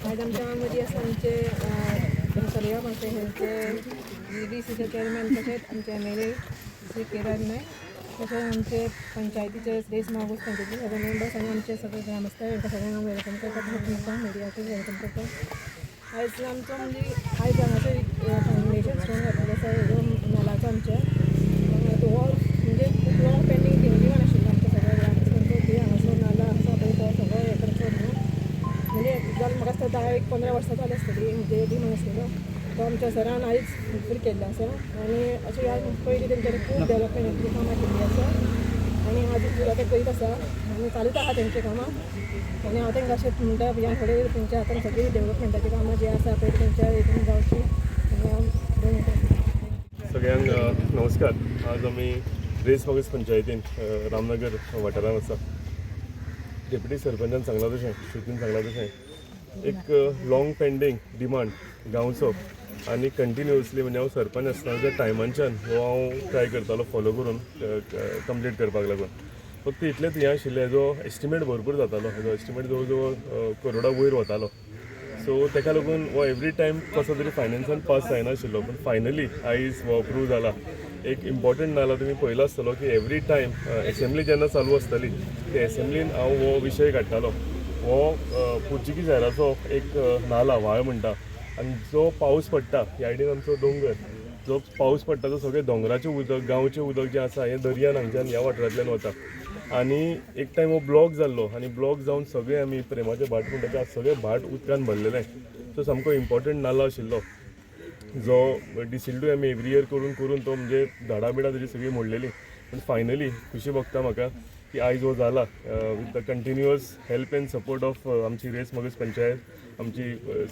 आज आमच्या मदीं आसा आमचे सगळ्या पंचायतीचे DCचे चेअरमॅन तशेंच आमचे MLA श्री केदार नायक तशेंच आमचे पंचायतीचे रेस मागोस पंचायती सगळे मेंबर्स आनी आमचे सगळे ग्रामस्थ हांकां सगळ्यांक हांव वेलकम करता मिडियाक वेलकम करता। आयज आमचो म्हणजे आयज हांगासर फाउंडेशन स्टोन घातलेलो आसा हेजो नालाचो आमच्या हो म्हणजे खूब लॉंग पेंडींग डिमांड आशिल्लो आमच्या सगळ्या ग्रामस्थांचो की हांगासर नाला आसा पळय तो सगळो हें करचो न्हू म्हणजे जावन म्हाका दिसता 10-15 वर्सां जाली आसतली म्हणजे डिमांड आसलेलो तो आमच्या सरान आयज फूल केल्लो आसा आनी अशें ह्या पयलीं तेंच्यांनी खूब डेवलपमेंटाची कामां केल्ली आसा आनी आजून सुद्दां ते करीत आसा आनी चालूच आसा तेंची कामां आनी हांव तांकां अशें म्हणटा ह्या फुडें तेंच्या हातान सगळी डेवलपमेंटाची कामां जी आसा पळय तेंच्या हितून जावची आनी हांव सगळ्यांक नमस्कार। आज आमी रेस मागोस पंचायतीन रामनगर वाठारांत आसा। डेप्युटी सरपंचान सांगलां तशें श्रुतीन सांगलां तशें एक लॉंग पेंडींग डिमांड गांवचो आनी कंटिन्युअसली म्हणजे हांव सरपंच आसतना त्या टायमांच्यान हो हांव ट्राय करतालो फॉलो करून कंप्लीट करपाक लागून फक्त इतलेंच हें आशिल्लें हेजो एस्टिमेट भरपूर जातालो हेजो एस्टिमेट जवळ जवळ करोडा वयर वतालो सो ताका लागून हो एवरी टायम कसो तरी फायनान्सान पास जायनाशिल्लो पूण फायनली आयज हो अप्रूव जाला। एक इम्पॉर्टंट नाला तुमी पळयलो आसतलो की एवरी टायम एसेंब्ली जेन्ना चालू आसतली ते एसेंब्लीन हांव हो विशय काडटालो। हो पोर्चुगीज एराचो एक नाला व्हाळ म्हणटा आनी जो पावस पडटा ह्या सायडीन आमचो दोंगर जो पावस पडटा तो सगळें दोंगराचें उदक गांवचें उदक जें आसा हें दर्यान हांगच्यान ह्या वाठारांतल्यान वता आनी एक टायम हो ब्लॉक जाल्लो आनी ब्लॉक जावन सगळे आमी प्रेमाचे भाट म्हणटा ते सगळे भाट उदकान भरलेले सो सामको इम्पॉर्टंट नालो आशिल्लो जो डिसिल्डूय आमी एवरी इयर करून तो म्हणजे झाडां बिडां तेजी सगळी मोडलेली पूण फायनली खुशी भोगता म्हाका की आयज हो जाला with the continuous help end support of आमची रेस मागोस पंचायत आमची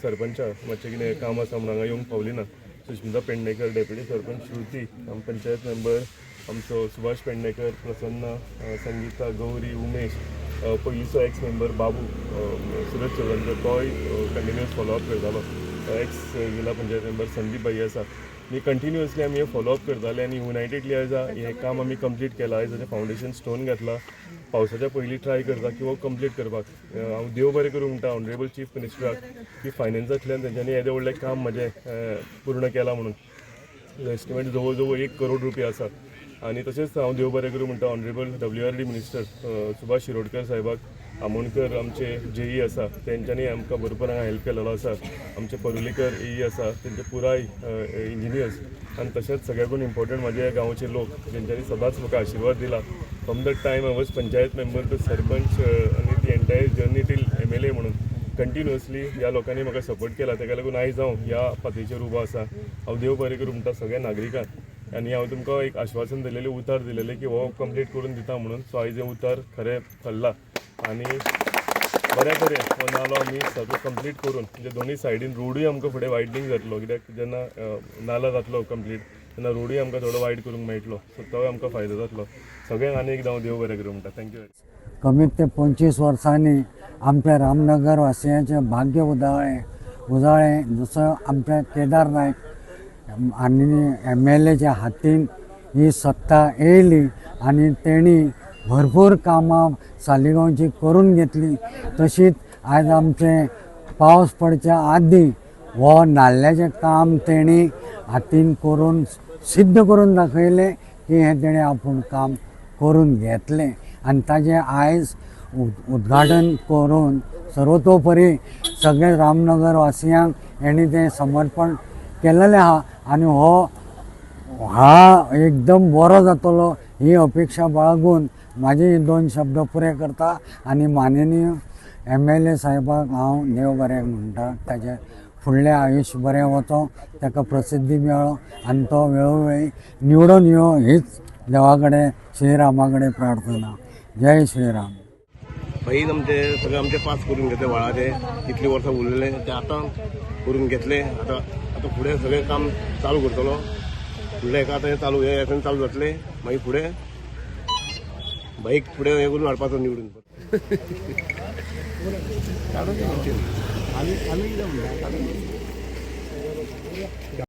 सरपंचा मातशें कितें काम आसा म्हूण हांगा येवंक पावली ना सुष्मिता पेडणेकर डेप्युटी सरपंच श्रुती पंचायत मेंबर आमचो सुभाष पेडणेकर प्रसन्ना संगीता गौरी उमेश पयलींचो एक्स मेंबर बाबू सुरेश चौधरी तोय कंटिन्युअस फॉलोअप करतालो एक्स जिल्हा पंचायत मेंबर संदीप भाई आसा मी कंटिन्युअसली आमी हे फॉलोअप करताले आनी युनायटेडली आयज हें काम आमी कंप्लीट केलां आयज हेजें फावंडेशन स्टोन घातला पावसाच्या पयलीं ट्राय करता की हो कंप्लीट करपाक हांव देव बरें करूं म्हणटा ऑनरेबल चीफ मिनिस्टराक की फायनान्सांतल्यान तेंच्यांनी येदें व्हडलें काम म्हजें पूर्ण केलां म्हणून एस्टिमेट जवळ जवळ 1 करोड रुपया आसा आनी तशेंच हांव देव बरें करूं म्हणटा honourable WRD minister Subhash Shirodkar साहेबाक आमोणकर आमचे JE आसा तेंच्यांनी आमकां भरपूर हांगा हेल्प केलेलो आसा आमचे परुलीकर EE आसा तेंचे पुराय इंजिनियर्स आनी तशेंच सगळ्याकून इम्पॉर्टंट म्हाजे गांवचे लोक जेंच्यांनी सदांच म्हाका आशिर्वाद दिला फ्रॉम द टायम हांव was panchayat member to sarpanch आनी ती एंटायर जर्नी टील MLA म्हणून कंटिन्युअसली ह्या लोकांनी म्हाका सपोर्ट केला ताका लागून आयज हांव ह्या पातळीचेर उबो आसा हांव देव बरें करूं म्हणटा सगळ्या नागरिकांक आनी हांव तुमकां एक आश्वासन दिलेलें उतार दिलेलें की हो कंप्लीट करून दिता म्हणून सो आयज हें उतार खरें थरलां आनी बऱ्या तरेन हो नालो आमी सगळो कंप्लीट करून म्हणजे दोनूय सायडीन रोडूय आमकां फुडें वायडनींग जातलो कित्याक जेन्ना नाला जातलो कंप्लीट तेन्ना रोडूय आमकां थोडो वायड करूंक मेळटलो सो तोय आमकां फायदो जातलो सगळ्यांक आनी एकदां हांव देव बरें करूं म्हणटा थँक्यू कमीत ते 25 वर्सांनी आमच्या रामनगर वासियांचें भाग्य उजाळें जसो आमच्या केदार नायक आनी MLAच्या हातीन ही सत्ता येयली आनी तेणी भरपूर कामां सालिगांवची करून घेतली तशीच आज आमचे पावस पडच्या आदीं हो नाल्ल्याचें काम तेणी हातीन करून सिद्ध करून दाखयलें की हें तेणें आपूण काम करून घेतलें आनी ताजें आयज उद्घाटन करून सर्वतोपरी सगळे रामनगर वासियांक यांनी ते समर्पण केलेलें आहा आनी हा एकदम बरो जातलो ही अपेक्षा बाळगून माझे 2 शब्द पुरे करता आनी माननीय MLA साहेबाक हांव देव बरें म्हणटा ताचे फुडलें आयुश्य बरें वचो ताका प्रसिद्धी मेळो आनी तो वेळोवेळी निवडून येवं हीच देवा कडेन श्रीरामा कडेन प्रार्थना. जय श्रीराम. पयलीं सगळे आमचे पास करून घेतले व्हाळाचे कितलीं वर्सां उरलेले ते आतां करून घेतले. आतां फुडें सगळें काम चालू करतलो. फुडलें एका आतां चालू हे चालू जातले मागीर फुडें बाईक फुडें हे करून हाडपाचो निवडून.